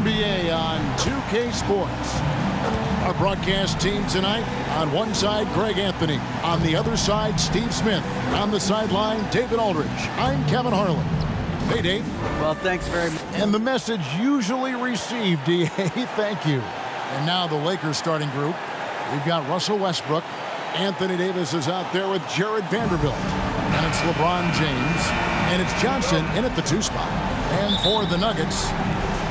NBA on 2K Sports. Our broadcast team tonight, on one side, Greg Anthony. On the other side, Steve Smith. On the sideline, David Aldridge. I'm Kevin Harlan. Hey, Dave. Well, thanks very much. And the message usually received, D.A., thank you. And now the Lakers starting group. We've got Russell Westbrook. Anthony Davis is out there with Jared Vanderbilt. And it's LeBron James. And it's Johnson in at the 2 spot. And for the Nuggets,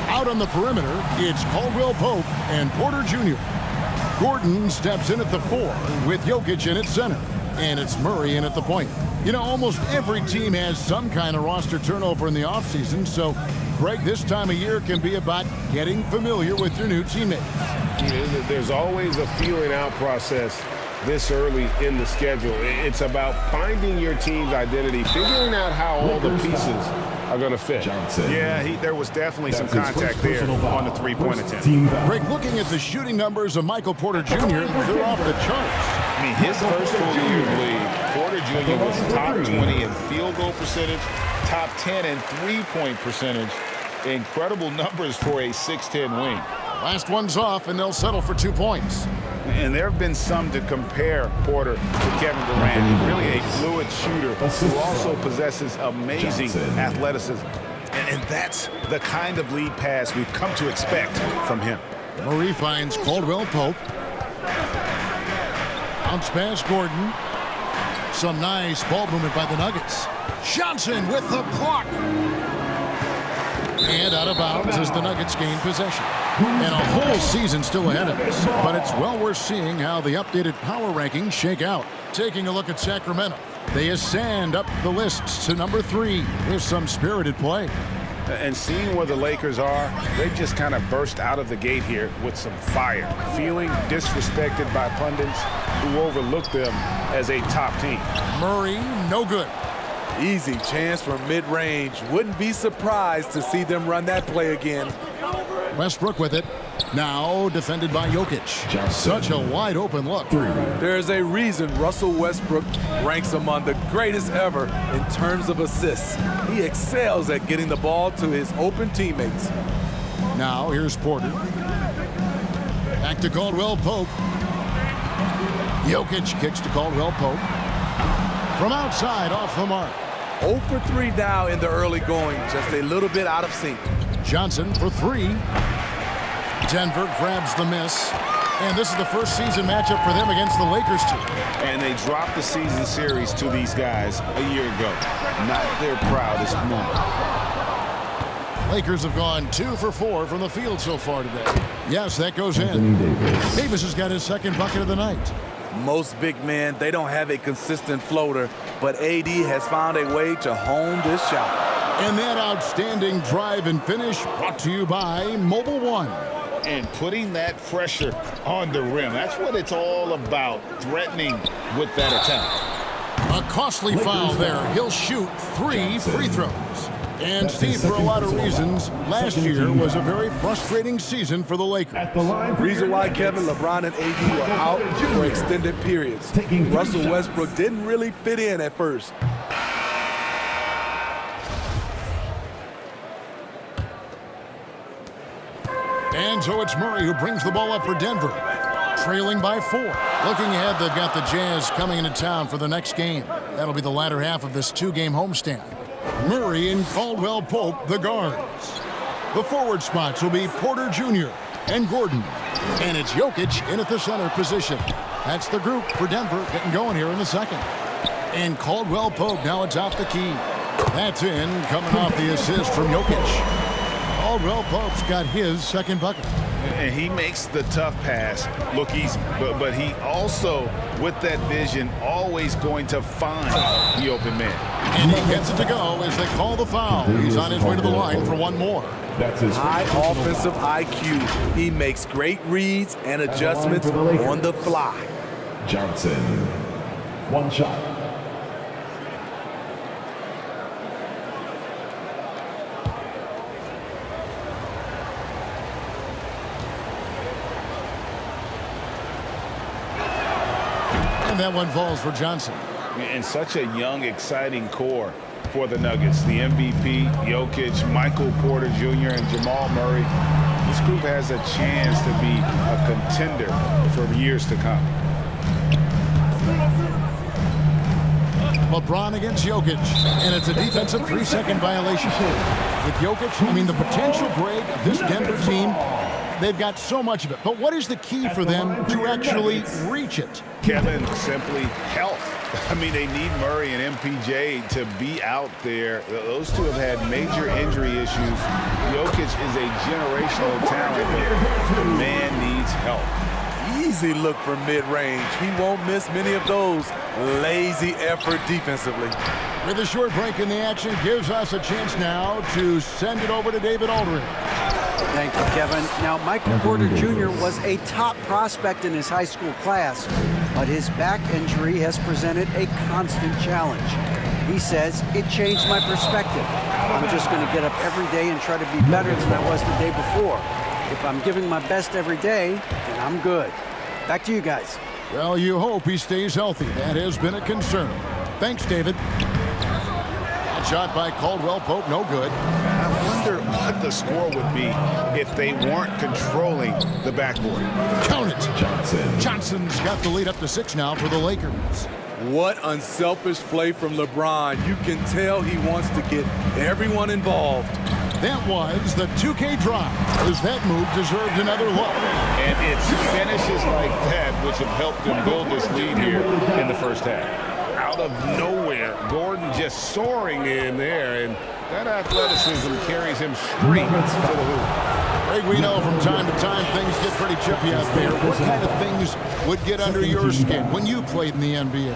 out on the perimeter, it's Caldwell Pope and Porter Jr. Gordon steps in at the 4 with Jokic in at center. And it's Murray in at the point. You know, almost every team has some kind of roster turnover in the offseason, so, Greg, this time of year can be about getting familiar with your new teammates. There's always a feeling out process this early in the schedule. It's about finding your team's identity, figuring out how all the pieces are going to fit. Yeah, there was definitely some contact there on the three-point attempt. Greg, looking at the shooting numbers of Michael Porter Jr., they're off the charts. I mean, his first full year in the league, Porter Jr. was top 20 in field goal percentage, top 10 in three-point percentage. Incredible numbers for a 6'10" wing. Last one's off, and they'll settle for 2 points. And there have been some to compare Porter to Kevin Durant. Really a fluid shooter who also possesses amazing athleticism. And that's the kind of lead pass we've come to expect from him. Murray finds Caldwell Pope. Bounce pass Gordon. Some nice ball movement by the Nuggets. Johnson with the block. And out of bounds as the Nuggets gain possession. And a whole season still ahead of us. But it's well worth seeing how the updated power rankings shake out. Taking a look at Sacramento. They ascend up the list to number 3 with some spirited play. And seeing where the Lakers are, they just kind of burst out of the gate here with some fire. Feeling disrespected by pundits who overlook them as a top team. Murray, no good. Easy chance from mid-range. Wouldn't be surprised to see them run that play again. Westbrook with it. Now defended by Jokic. Such a wide open look. There's a reason Russell Westbrook ranks among the greatest ever in terms of assists. He excels at getting the ball to his open teammates. Now here's Porter. Back to Caldwell Pope. Jokic kicks to Caldwell Pope. From outside, off the mark. 0 for 3 now in the early going, just a little bit out of sync. Johnson for 3. Denver grabs the miss. And this is the first season matchup for them against the Lakers team. And they dropped the season series to these guys a year ago. Not their proudest moment. Lakers have gone 2 for 4 from the field so far today. Yes, that goes in. Davis has got his second bucket of the night. Most big men, they don't have a consistent floater, but AD has found a way to hone this shot. And that outstanding drive and finish brought to you by Mobile One. And putting that pressure on the rim. That's what it's all about, threatening with that attack. A costly foul there. He'll shoot 3 free throws. And Steve, for a lot of reasons, last year was a very frustrating season for the Lakers. Reason why Kevin, LeBron, and AD were out for extended periods. Russell Westbrook didn't really fit in at first. And so it's Murray who brings the ball up for Denver. Trailing by 4. Looking ahead, they've got the Jazz coming into town for the next game. That'll be the latter half of this 2-game homestand. Murray and Caldwell Pope, the guards. The forward spots will be Porter Jr. and Gordon. And it's Jokic in at the center position. That's the group for Denver getting going here in the second. And Caldwell Pope, now it's out the key. That's in, coming off the assist from Jokic. Caldwell Pope's got his second bucket. And he makes the tough pass look easy. But he also, with that vision, always going to find the open man. And he gets it to go as they call the foul. He's on his way to the line for one more. That's his high offensive IQ. He makes great reads and adjustments on the fly. Johnson, 1 shot. And that one falls for Johnson. And such a young, exciting core for the Nuggets. The MVP, Jokic, Michael Porter Jr., and Jamal Murray. this group has a chance to be a contender for years to come. LeBron against Jokic, and it's a defensive 3-second violation. With Jokic, I mean, the potential, Greg, of this Denver team, they've got so much of it. But what is the key for them to actually reach it? Kevin, simply health. I mean, they need Murray and MPJ to be out there. Those two have had major injury issues. Jokic is a generational talent, but the man needs help. Easy look from mid-range. He won't miss many of those. Lazy effort defensively. With a short break in the action, gives us a chance now to send it over to David Aldridge. Thank you, Kevin. Now, Michael Porter Jr. was a top prospect in his high school class, but his back injury has presented a constant challenge. He says, it changed my perspective. I'm just going to get up every day and try to be better than I was the day before. If I'm giving my best every day, then I'm good. Back to you guys. Well, you hope he stays healthy. That has been a concern. Thanks, David. That shot by Caldwell Pope, no good. I wonder what the score would be if they weren't controlling the backboard. Count it. Johnson's got the lead up to 6 now for the Lakers. What unselfish play from LeBron. You can tell he wants to get everyone involved. That was the 2K drive, as that move deserved another look. And it's finishes like that which have helped them build this lead here in the first half. Out of nowhere, Gordon just soaring in there, and that athleticism carries him straight to the hoop. Greg, we know from time to time things get pretty chippy out there. What kind of things would get under your skin when you played in the NBA?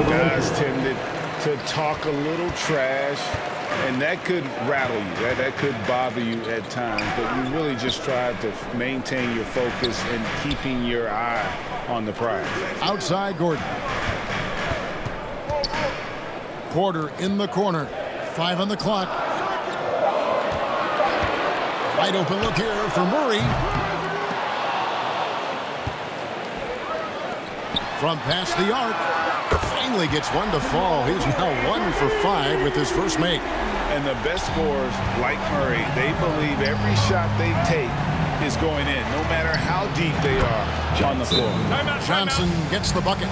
Guys tended to talk a little trash, and that could rattle you. That could bother you at times, but you really just try to maintain your focus and keeping your eye on the prize. Outside Gordon. Porter in the corner. 5 on the clock. Wide open look here for Murray. From past the arc. Finally gets one to fall. He's now 1 for 5 with his first make. And the best scorers, like Murray, they believe every shot they take is going in, no matter how deep they are on the floor. Johnson gets the bucket.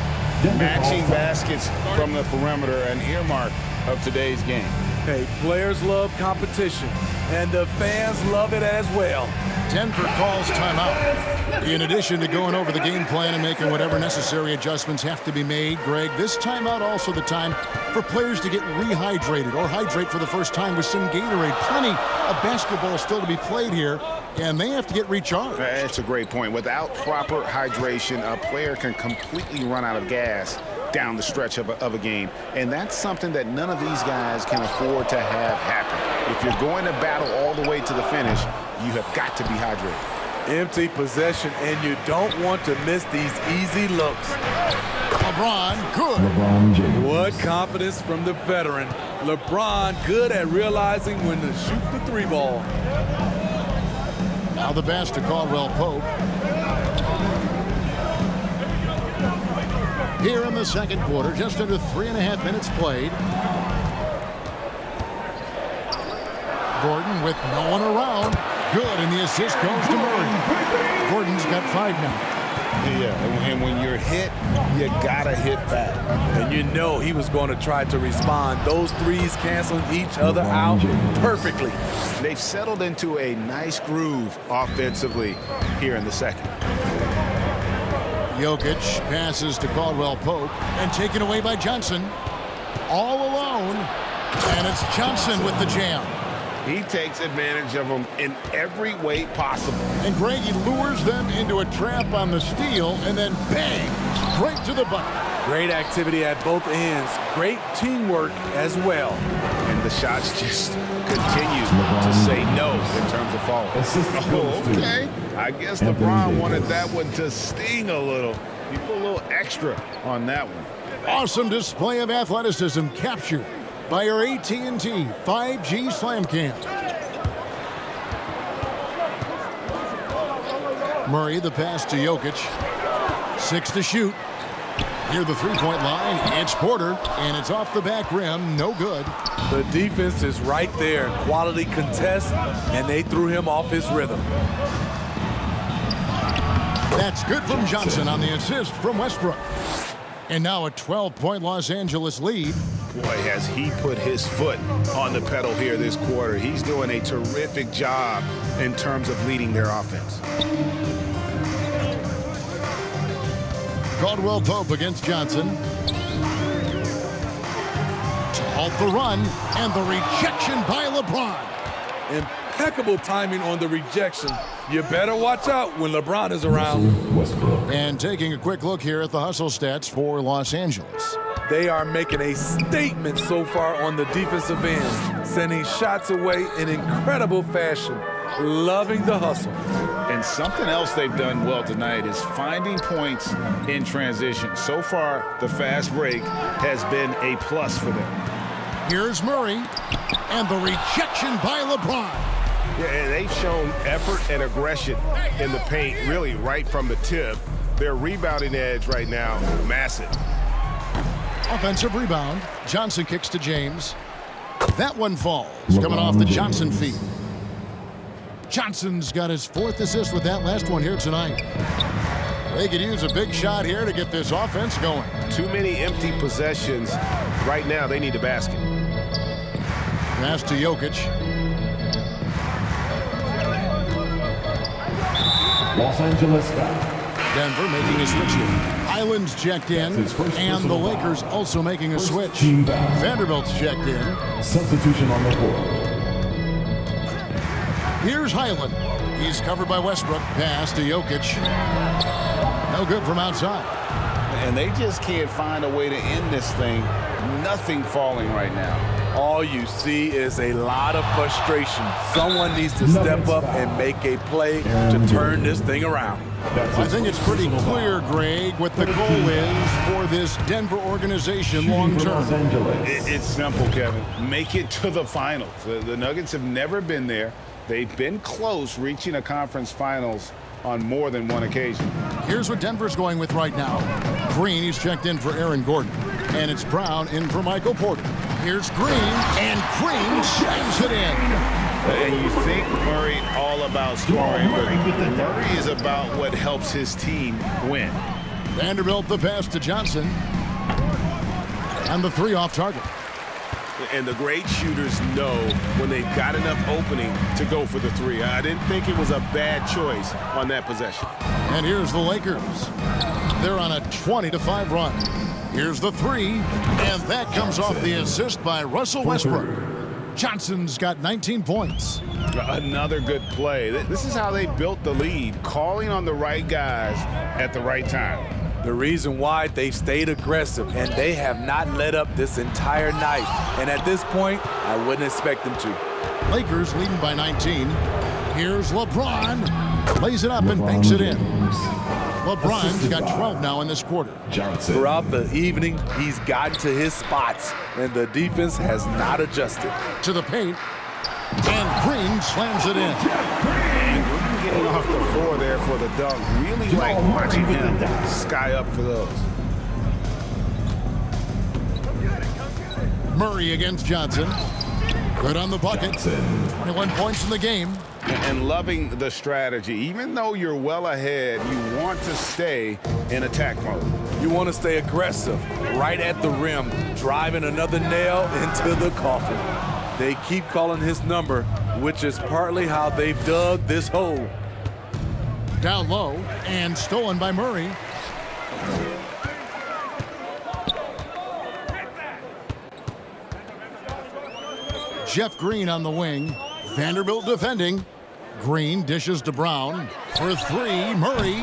Matching baskets from the perimeter, an earmark of today's game. Hey, players love competition, and the fans love it as well. Denver calls timeout. In addition to going over the game plan and making whatever necessary adjustments have to be made, Greg, this timeout also the time for players to get rehydrated or hydrate for the first time with some Gatorade. Plenty of basketball still to be played here, and they have to get recharged. That's a great point. Without proper hydration, a player can completely run out of gas down the stretch of a game, and that's something that none of these guys can afford to have happen. If you're going to battle all the way to the finish, you have got to be hydrated. Empty possession, and you don't want to miss these easy looks. LeBron, good. What confidence from the veteran. LeBron good at realizing when to shoot the 3 ball. Now the pass to Caldwell Pope. Here in the second quarter, just under 3.5 minutes played. Gordon with no one around. Good, and the assist goes to Murray. Gordon's got 5 now. Yeah, and when you're hit, you gotta hit back. And you know he was going to try to respond. Those threes canceling each other out perfectly. They've settled into a nice groove offensively here in the second. Jokic passes to Caldwell Pope and taken away by Johnson. All alone, and it's Johnson with the jam. He takes advantage of them in every way possible. And Greg, he lures them into a trap on the steal, and then bang, straight to the bucket. Great activity at both ends. Great teamwork as well. And the shots just continue to say no in terms of falling. Oh, okay. I guess LeBron wanted that one to sting a little. He put a little extra on that one. Awesome display of athleticism captured by our AT&T 5G Slam Cam. Murray, the pass to Jokic. 6 to shoot. Near the three-point line, it's Porter, and it's off the back rim, no good. The defense is right there. Quality contest, and they threw him off his rhythm. That's good from Johnson on the assist from Westbrook. And now a 12-point Los Angeles lead. Boy, has he put his foot on the pedal here this quarter. He's doing a terrific job in terms of leading their offense. Caldwell Pope against Johnson. To halt the run, and the rejection by LeBron. Impeccable timing on the rejection. You better watch out when LeBron is around. And taking a quick look here at the hustle stats for Los Angeles. They are making a statement so far on the defensive end, sending shots away in incredible fashion. Loving the hustle. And something else they've done well tonight is finding points in transition. So far, the fast break has been a plus for them. Here's Murray, and the rejection by LeBron. Yeah, and they've shown effort and aggression in the paint, really right from the tip. Their rebounding edge right now, massive. Offensive rebound. Johnson kicks to James. That one falls, coming off the Johnson feed. Johnson's got his 4th assist with that last one here tonight. They could use a big shot here to get this offense going. Too many empty possessions. Right now, they need a basket. Pass to Jokic. Los Angeles foul. Denver making a switch here. Highland's checked in, and the Lakers also making a switch. Vanderbilt's checked in. Substitution on the court. Here's Highland. He's covered by Westbrook. Pass to Jokic. No good from outside. And they just can't find a way to end this thing. Nothing falling right now. All you see is a lot of frustration. Someone needs to step up and make a play to turn this thing around. I think it's pretty clear, Greg, what the goal is for this Denver organization long term. It's simple, Kevin. Make it to the finals. The Nuggets have never been there. They've been close reaching a conference finals on more than one occasion. Here's what Denver's going with right now. Green, he's checked in for Aaron Gordon. And it's Brown in for Michael Porter. Here's Green, and Green slams it in. And you think Murray all about scoring, but Murray is about what helps his team win. Vanderbilt the pass to Johnson. And the 3 off target. And the great shooters know when they've got enough opening to go for the 3. I didn't think it was a bad choice on that possession. And here's the Lakers. They're on a 20-5 run. Here's the 3, and that comes off the assist by Russell Westbrook. Johnson's got 19 points. Another good play. This is how they built the lead, calling on the right guys at the right time. The reason why they've stayed aggressive, and they have not let up this entire night. And at this point, I wouldn't expect them to. Lakers leading by 19. Here's LeBron. Lays it up and banks it in. LeBron's got 12 now in this quarter. Johnson. Throughout the evening, he's gotten to his spots, and the defense has not adjusted. To the paint, and Green slams it in. And Green getting off the floor there for the dunk. Really like watching him sky up for those. Murray against Johnson. Good on the bucket. 21 points in the game. And loving the strategy. Even though you're well ahead, you want to stay in attack mode. You want to stay aggressive, right at the rim, driving another nail into the coffin. They keep calling his number, which is partly how they've dug this hole. Down low, and stolen by Murray. Jeff Green on the wing. Vanderbilt defending. Green dishes to Brown for 3. Murray,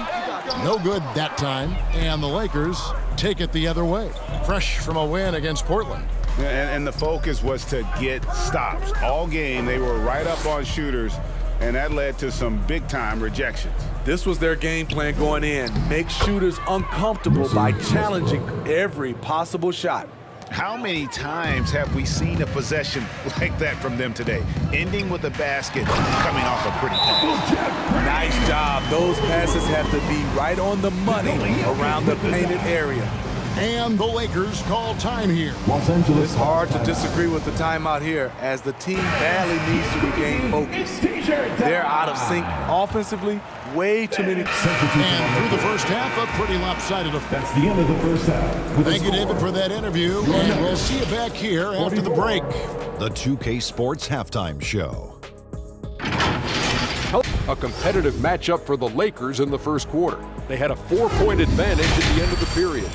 no good that time. And the Lakers take it the other way. Fresh from a win against Portland. And the focus was to get stops. All game, they were right up on shooters, and that led to some big-time rejections. This was their game plan going in. Make shooters uncomfortable by challenging every possible shot. How many times have we seen a possession like that from them today, ending with a basket coming off a pretty pass? Nice job. Those passes have to be right on the money around the painted area. And the Lakers call time here. Los Angeles. It's hard to disagree with the timeout here as the team badly needs to regain focus. They're out of sync offensively, way too many. And through the first half, a pretty lopsided affair. That's the end of the first half. Thank you, David, for that interview. And we'll see you back here after the break. The 2K Sports Halftime Show. A competitive matchup for the Lakers in the first quarter. They had a 4-point advantage at the end of the period.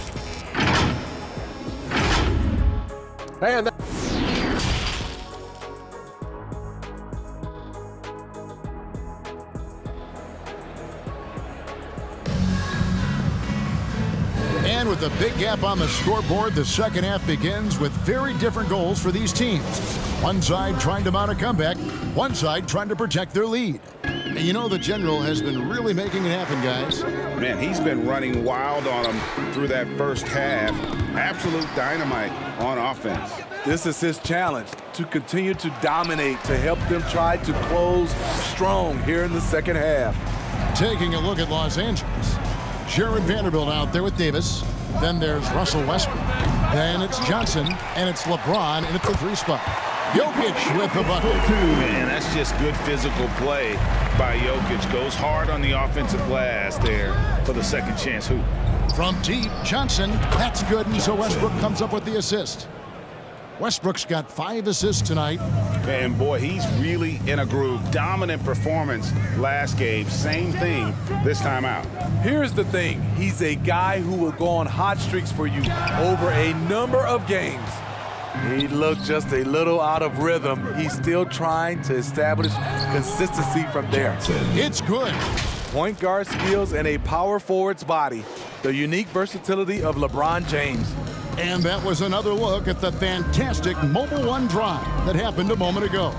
And And with a big gap on the scoreboard, the second half begins with very different goals for these teams. One side trying to mount a comeback, one side trying to protect their lead. And you know the General has been really making it happen, guys. Man, he's been running wild on them through that first half. Absolute dynamite on offense. This is his challenge, to continue to dominate, to help them try to close strong here in the second half. Taking a look at Los Angeles. Jared Vanderbilt out there with Davis. Then there's Russell Westbrook. Then it's Johnson, and it's LeBron in at the 3 spot. Jokic with the bucket. Man, that's just good physical play by Jokic. Goes hard on the offensive glass there for the second chance hoop. From deep, Johnson, that's good, and so Westbrook comes up with the assist. Westbrook's got 5 assists tonight. And boy, he's really in a groove. Dominant performance last game. Same thing this time out. Here's the thing. He's a guy who will go on hot streaks for you over a number of games. He looked just a little out of rhythm. He's still trying to establish consistency from there. It's good. Point guard skills and a power forward's body. The unique versatility of LeBron James. And that was another look at the fantastic Mobile One drive that happened a moment ago.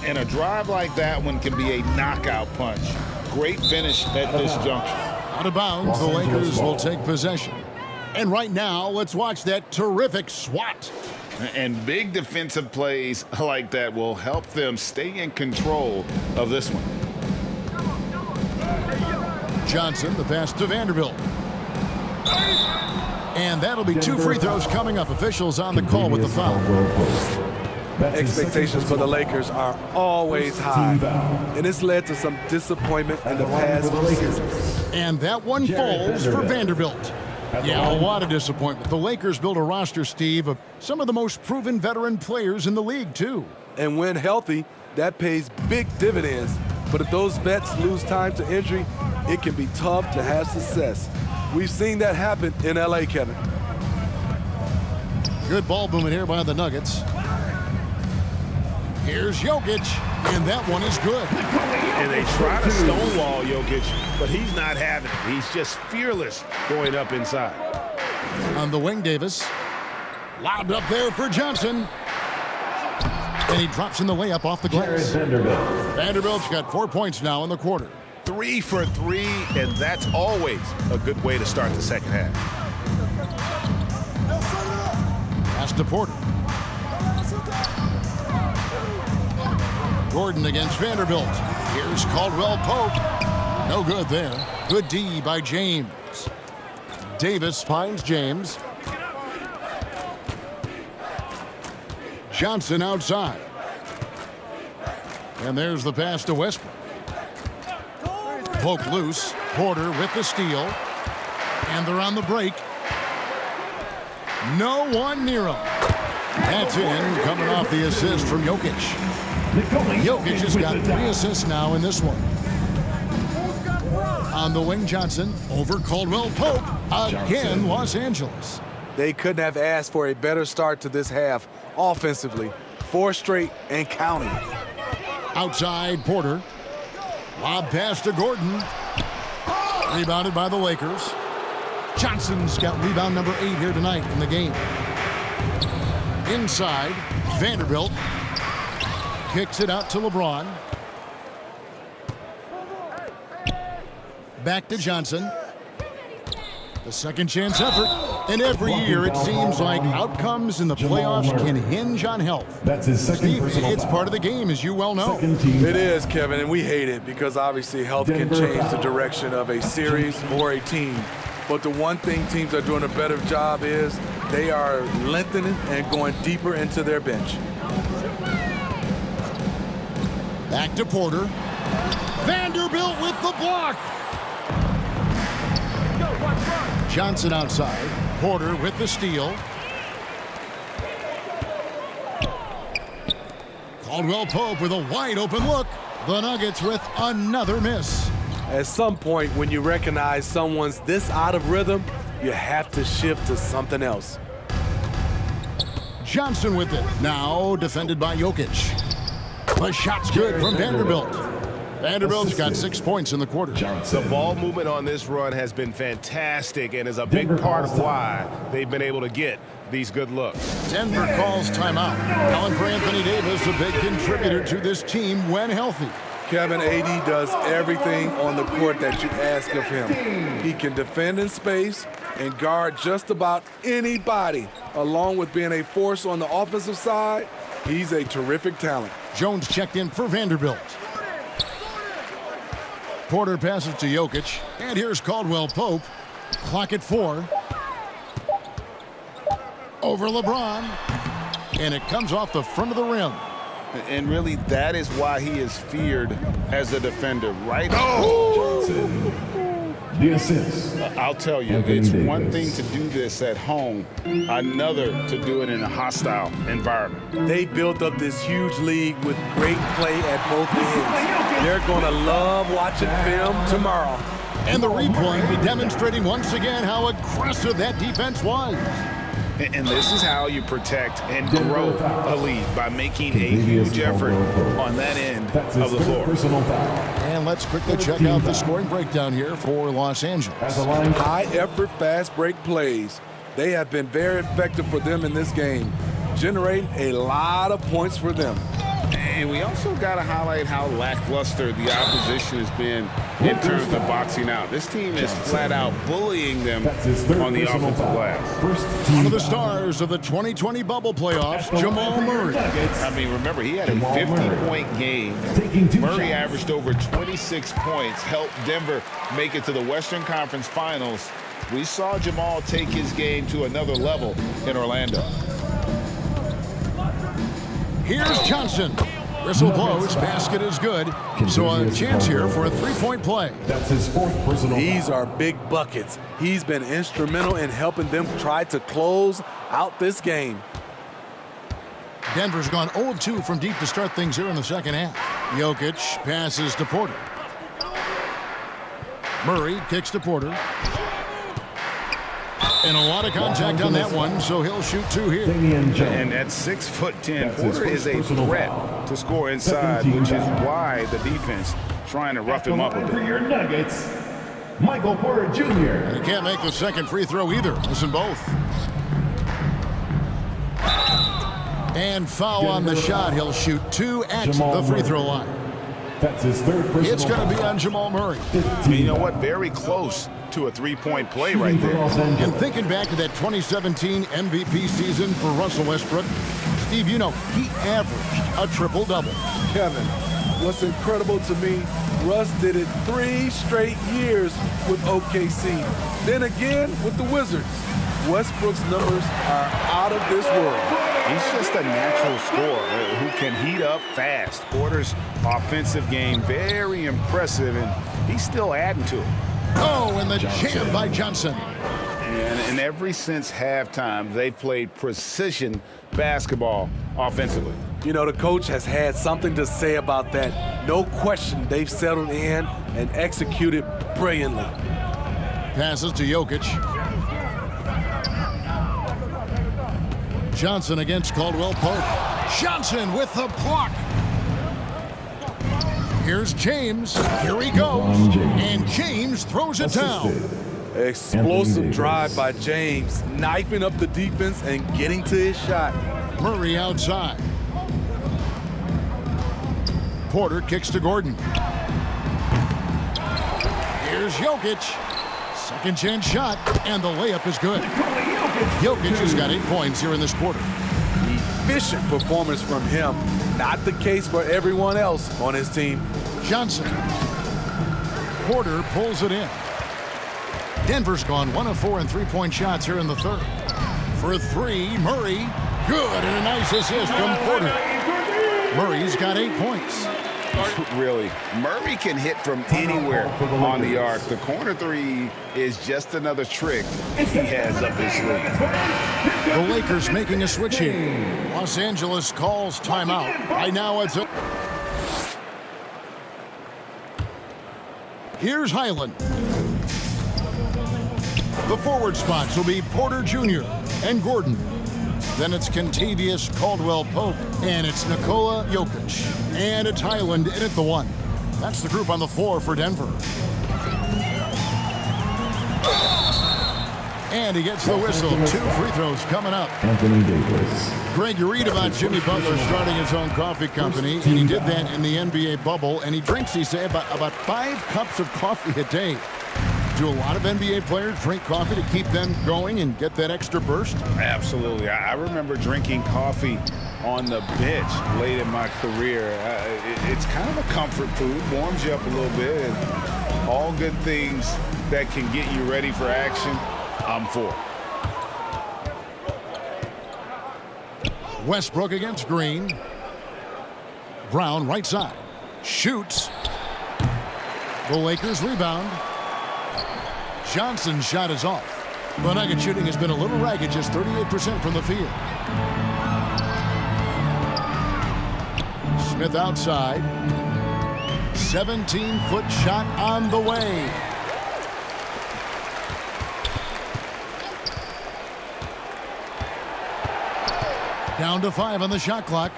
And a drive like that one can be a knockout punch. Great finish at this junction. Out of bounds, the Lakers will take possession. And right now, let's watch that terrific swat. And big defensive plays like that will help them stay in control of this one. Johnson, the pass to Vanderbilt. And that'll be 2 free throws coming up. Officials on the call with the foul. Expectations for the Lakers are always high, and it's led to some disappointment in the past few seasons. And that one falls for Vanderbilt. Yeah, a lot of disappointment. The Lakers built a roster, Steve, of some of the most proven veteran players in the league, too. And when healthy, that pays big dividends. But if those vets lose time to injury, it can be tough to have success. We've seen that happen in L.A., Kevin. Good ball movement here by the Nuggets. Here's Jokic, and that one is good. And they try to stonewall Jokic, but he's not having it. He's just fearless going up inside. On the wing, Davis. Lobbed up there for Johnson. And he drops in the layup off the glass. Vanderbilt's got 4 points now in the quarter. 3 for 3, and that's always a good way to start the second half. Pass to Porter. Gordon against Vanderbilt. Here's Caldwell Pope. No good there. Good D by James. Davis finds James. Johnson outside. And there's the pass to Westbrook. Poke loose. Porter with the steal. And they're on the break. No one near him. That's in, coming off the assist from Jokic. Jokic has got 3 assists now in this one. On the wing, Johnson over Caldwell Pope. Again, Los Angeles. They couldn't have asked for a better start to this half offensively. 4 straight and counting. Outside, Porter. Lob pass to Gordon. Rebounded by the Lakers. Johnson's got rebound number 8 here tonight in the game. Inside, Vanderbilt kicks it out to LeBron. Back to Johnson. The second chance effort. And every year it seems like outcomes in the playoffs can hinge on health. That's his second Steve, personal it's foul. part of the game, as you well know. It is, Kevin, and we hate it because obviously health can change the direction of a series or a team. But the one thing teams are doing a better job is they are lengthening and going deeper into their bench. Back to Porter. Vanderbilt with the block. Johnson outside. Porter with the steal. Caldwell Pope with a wide open look. The Nuggets with another miss. At some point, when you recognize someone's this out of rhythm, you have to shift to something else. Johnson with it. Now defended by Jokic. The shot's good from Vanderbilt. Vanderbilt's got 6 points in the quarter. The ball movement on this run has been fantastic and is a big part of why they've been able to get these good looks. Denver calls timeout. Calling for Anthony Davis, a big contributor to this team when healthy. Kevin, AD does everything on the court that you ask of him. He can defend in space and guard just about anybody. Along with being a force on the offensive side, he's a terrific talent. Jones checked in for Vanderbilt. Porter passes to Jokic, and here's Caldwell Pope. Clock at 4. Over LeBron, and it comes off the front of the rim. And really, that is why he is feared as a defender, right? The assist. I'll tell you, it's one thing to do this at home, another to do it in a hostile environment. They built up this huge league with great play at both ends. They're going to love watching film tomorrow. And the replay demonstrating once again how aggressive that defense was. And this is how you protect and grow a lead, by making a huge effort on that end of the floor. And let's quickly check out the scoring breakdown here for Los Angeles. High-effort, fast-break plays. They have been very effective for them in this game, generating a lot of points for them. And we also got to highlight how lackluster the opposition has been in terms of boxing out. This team is flat out bullying them on the offensive glass. One of the stars of the 2020 bubble playoffs, Jamal Murray. I mean, remember, he had a 50-point game. Murray averaged over 26 points, helped Denver make it to the Western Conference Finals. We saw Jamal take his game to another level in Orlando. Here's Johnson. Whistle blows, basket is good. So a chance here for a three-point play. That's his 4th personal. These are big buckets. He's been instrumental in helping them try to close out this game. Denver's gone 0 of 2 from deep to start things here in the second half. Jokic passes to Porter. Murray kicks to Porter. And a lot of contact on that one, so he'll shoot 2 here. And at 6'10", Porter is a threat to score inside, which is why the defense trying to rough him up a bit. For your Nuggets, Michael Porter Jr. And he can't make the second free throw either. Missing both. And foul on the shot. He'll shoot 2 at the free throw line. That's his 3rd personal. It's going to be on Jamal Murray. You know what? Very close to a 3-point play right there. And thinking back to that 2017 MVP season for Russell Westbrook, Steve, you know, he averaged a triple-double. Kevin, what's incredible to me, Russ did it 3 straight years with OKC. Then again with the Wizards. Westbrook's numbers are out of this world. He's just a natural scorer who can heat up fast. Porter's offensive game, very impressive, and he's still adding to it. Oh, and the jam by Johnson. And ever since halftime, they've played precision basketball offensively. You know, the coach has had something to say about that. No question, they've settled in and executed brilliantly. Passes to Jokic. Johnson against Caldwell Pope. Johnson with the block. Here's James. Here he goes. And James throws it down. Explosive drive by James, knifing up the defense and getting to his shot. Murray outside. Porter kicks to Gordon. Here's Jokic. Second chance shot, and the layup is good. Jokic has got 8 points here in this quarter. Efficient performance from him. Not the case for everyone else on his team. Johnson. Porter pulls it in. Denver's gone 1 of 4 in three-point shots here in the third. For three, Murray. Good, and a nice assist from Porter. Murray's got 8 points. Really, Murray can hit from anywhere on the arc. The corner three is just another trick he has up his sleeve. The Lakers making a switch here. Los Angeles calls timeout. Right now it's a... Here's Highland. The forward spots will be Porter Jr. and Gordon. Then it's Kentavious Caldwell-Pope, and it's Nikola Jokic. And it's Highland in at the 1. That's the group on the floor for Denver. And he gets the whistle. 2 free throws coming up. Anthony Davis. Greg, you read about Jimmy Butler starting his own coffee company, and he did that in the NBA bubble, and he drinks, he say, about 5 cups of coffee a day. Do a lot of NBA players drink coffee to keep them going and get that extra burst? Absolutely. I remember drinking coffee on the bench late in my career. It's kind of a comfort food, warms you up a little bit, and all good things that can get you ready for action, I'm for. Westbrook against Green. Brown right side. Shoots. The Lakers rebound. Johnson's shot is off. The Nugget shooting has been a little ragged, just 38% from the field. Smith outside. 17-foot shot on the way. Down to 5 on the shot clock.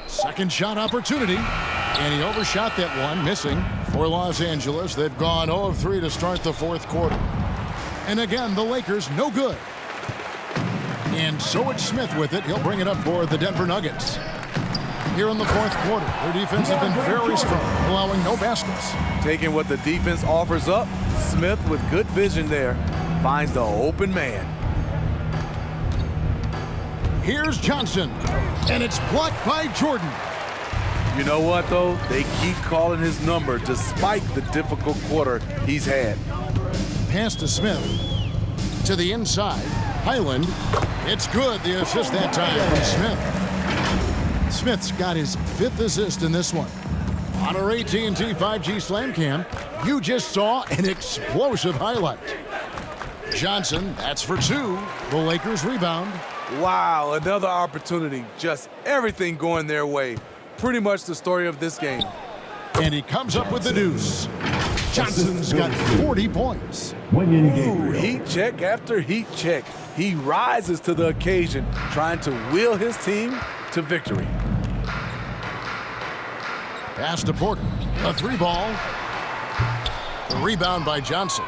Second shot opportunity. And he overshot that one, missing. For Los Angeles, they've gone 0 of 3 to start the fourth quarter. And again, the Lakers no good. And so it's Smith with it. He'll bring it up for the Denver Nuggets. Here in the fourth quarter, their defense has been very strong, allowing no baskets. Taking what the defense offers up, Smith with good vision there finds the open man. Here's Johnson, and it's blocked by Jordan. You know what, though? They keep calling his number despite the difficult quarter he's had. Pass to Smith. To the inside. Highland. It's good. The assist that time from Smith. Smith's got his 5th assist in this one. On our AT&T 5G Slam Cam, you just saw an explosive highlight. Johnson, that's for 2. The Lakers rebound. Wow, another opportunity. Just everything going their way. Pretty much the story of this game. And he comes up with the deuce. Johnson's got 40 points. Ooh, heat check after heat check. He rises to the occasion, trying to will his team to victory. Pass to Porter. A 3-ball. The rebound by Johnson.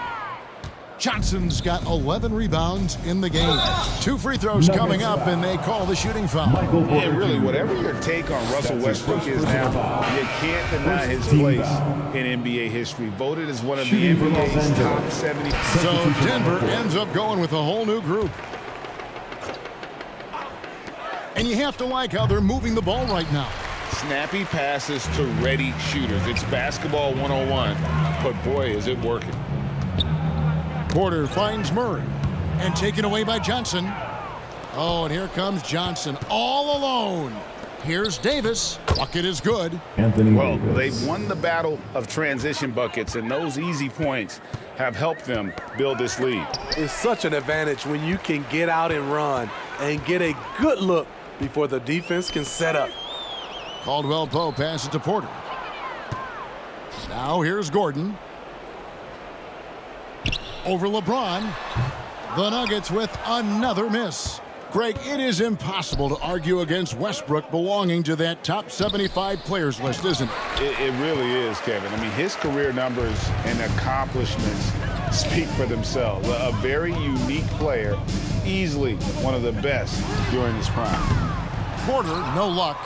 Johnson's got 11 rebounds in the game. 2 free throws coming up, and they call the shooting foul. Yeah, really, whatever your take on Russell Westbrook is now, you can't deny his place in NBA history. Voted as one of the NBA's top 70. So Denver ends up going with a whole new group. And you have to like how they're moving the ball right now. Snappy passes to ready shooters. It's basketball 101, but boy, is it working. Porter finds Murray, and taken away by Johnson. Oh, and here comes Johnson all alone. Here's Davis. Bucket is good. Well, they've won the battle of transition buckets, and those easy points have helped them build this lead. It's such an advantage when you can get out and run and get a good look before the defense can set up. Caldwell-Pope passes to Porter. Now here's Gordon. Over LeBron. The Nuggets with another miss. Greg, it is impossible to argue against Westbrook belonging to that top 75 players list, isn't it? It really is, Kevin. I mean, his career numbers and accomplishments speak for themselves. A very unique player, easily one of the best during his prime. Porter, no luck.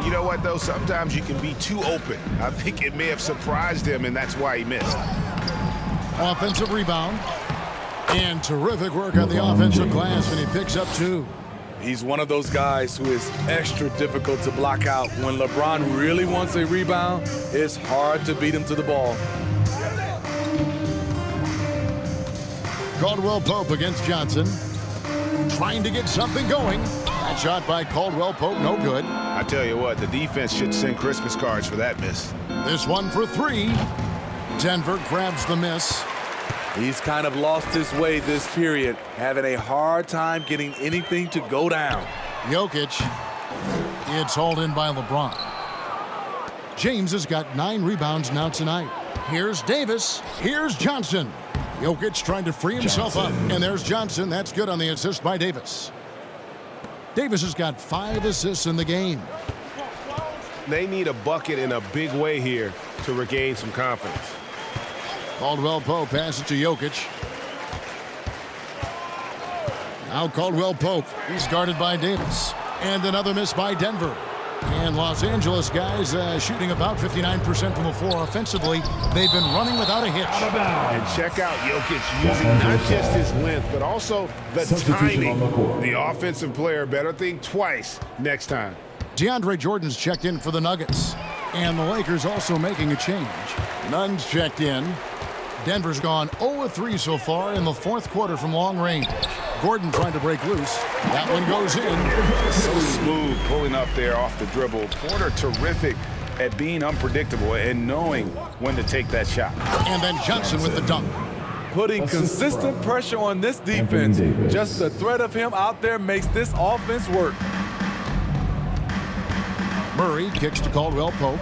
You know what, though? Sometimes you can be too open. I think it may have surprised him, and that's why he missed. Offensive rebound. And terrific work on the offensive glass, and he picks up 2. He's one of those guys who is extra difficult to block out. When LeBron really wants a rebound, it's hard to beat him to the ball. Caldwell Pope against Johnson. Trying to get something going. That shot by Caldwell Pope, no good. I tell you what, the defense should send Christmas cards for that miss. This one for three. Denver grabs the miss. He's kind of lost his way this period, having a hard time getting anything to go down. Jokic. It's hauled in by LeBron. James has got 9 rebounds now tonight. Here's Davis. Here's Johnson. Jokic trying to free himself up. And there's Johnson. That's good on the assist by Davis. Davis has got 5 assists in the game. They need a bucket in a big way here to regain some confidence. Caldwell Pope passes to Jokic. Now Caldwell Pope. He's guarded by Davis. And another miss by Denver. And Los Angeles guys shooting about 59% from the floor offensively. They've been running without a hitch. And check out Jokic using not just his length, but also the timing. The offensive player better think twice next time. DeAndre Jordan's checked in for the Nuggets. And the Lakers also making a change. Nunn's checked in. Denver's gone 0-3 so far in the fourth quarter from long range. Gordon trying to break loose. That one goes in. So smooth pulling up there off the dribble. Porter terrific at being unpredictable and knowing when to take that shot. And then Johnson with the dunk. Putting consistent pressure on this defense. Just the threat of him out there makes this offense work. Murray kicks to Caldwell Pope.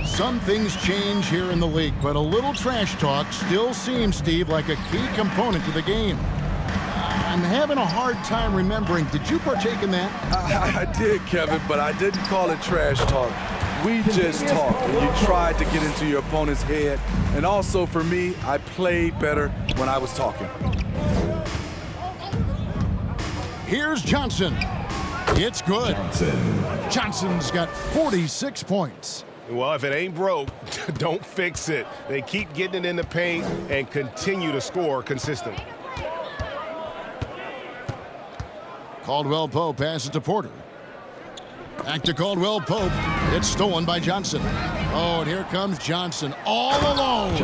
Some things change here in the league, but a little trash talk still seems, Steve, like a key component to the game. I'm having a hard time remembering. Did you partake in that? I did, Kevin, but I didn't call it trash talk. We just talked, and you tried to get into your opponent's head. And also, for me, I played better when I was talking. Here's Johnson. It's good. Johnson's got 46 points. Well, if it ain't broke, don't fix it. They keep getting it in the paint and continue to score consistently. Caldwell Pope passes to Porter. Back to Caldwell Pope. It's stolen by Johnson. Oh, and here comes Johnson all alone.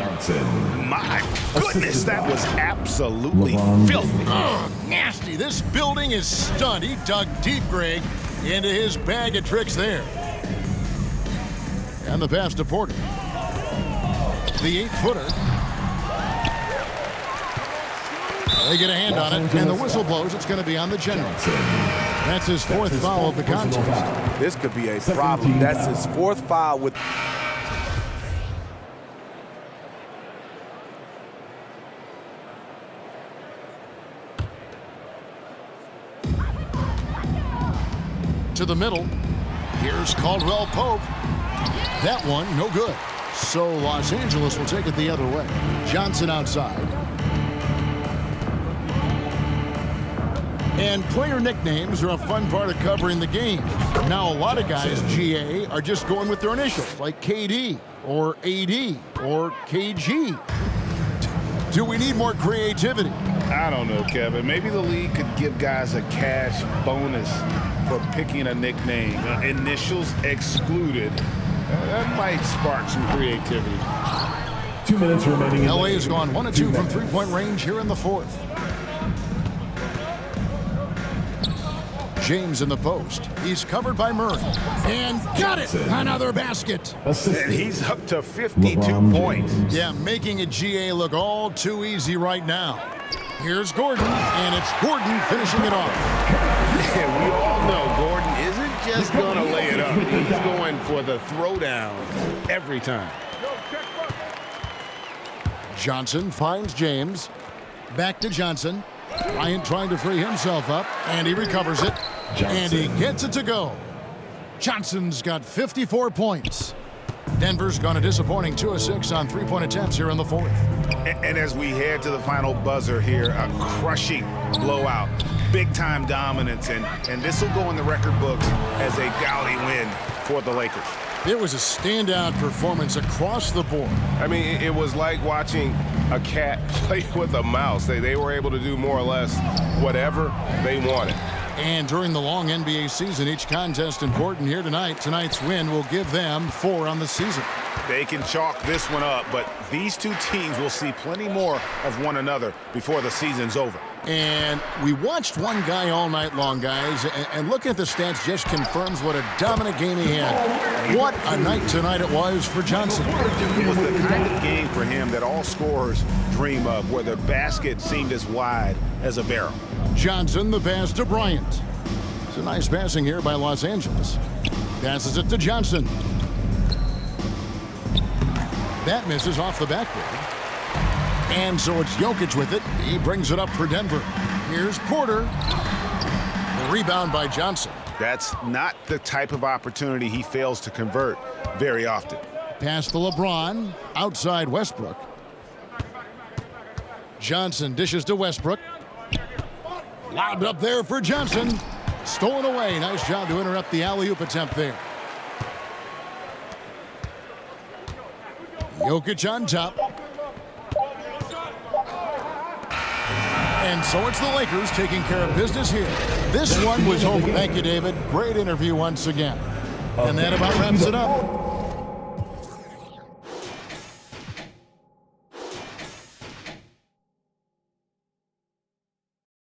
My goodness, that was absolutely filthy. Oh, nasty. This building is stunned. He dug deep, Greg, into his bag of tricks there. And the pass to Porter. The 8-footer. They get a hand on it, and the whistle blows. It's going to be on the general. That's his 4th foul of the contest. This could be a problem. That's his 4th foul with... To the middle. Here's Caldwell Pope. That one, no good. So Los Angeles will take it the other way. Johnson outside. And player nicknames are a fun part of covering the game. Now, a lot of guys, GA, are just going with their initials, like KD or AD or KG. Do we need more creativity? I don't know, Kevin. Maybe the league could give guys a cash bonus for picking a nickname. Initials excluded. That might spark some creativity. 2 minutes remaining. LA has gone 1 of 2 from three-point range here in the fourth. James in the post. He's covered by Murray. And got it! Another basket. And he's up to 52 points. Yeah, making a GA look all too easy right now. Here's Gordon, and it's Gordon finishing it off. Yeah, we all know Gordon isn't just going to lay it up. He's going for the throwdown every time. Johnson finds James. Back to Johnson. Bryant trying to free himself up, and he recovers it. And he gets it to go. Johnson's got 54 points. Denver's gone a disappointing 2 of 6 on three-point attempts here in the fourth. And as we head to the final buzzer here, a crushing blowout, big-time dominance, and this will go in the record books as a gaudy win for the Lakers. It was a standout performance across the board. I mean, it was like watching a cat play with a mouse. They were able to do more or less whatever they wanted. And during the long NBA season, each contest important here tonight. Tonight's win will give them 4 on the season. They can chalk this one up, but these two teams will see plenty more of one another before the season's over. And we watched one guy all night long, guys, and looking at the stats just confirms what a dominant game he had. What a night tonight it was for Johnson. It was the kind of game for him that all scorers dream of, where the basket seemed as wide as a barrel. Johnson, the pass to Bryant. It's a nice passing here by Los Angeles. Passes it to Johnson. That misses off the backboard. And so it's Jokic with it. He brings it up for Denver. Here's Porter. The rebound by Johnson. That's not the type of opportunity he fails to convert very often. Pass to LeBron. Outside Westbrook. Johnson dishes to Westbrook. Lobbed up there for Johnson. Stolen away. Nice job to interrupt the alley-oop attempt there. Jokic on top. And so it's the Lakers taking care of business here. This one was home. Thank you, David. Great interview once again. And that about wraps it up.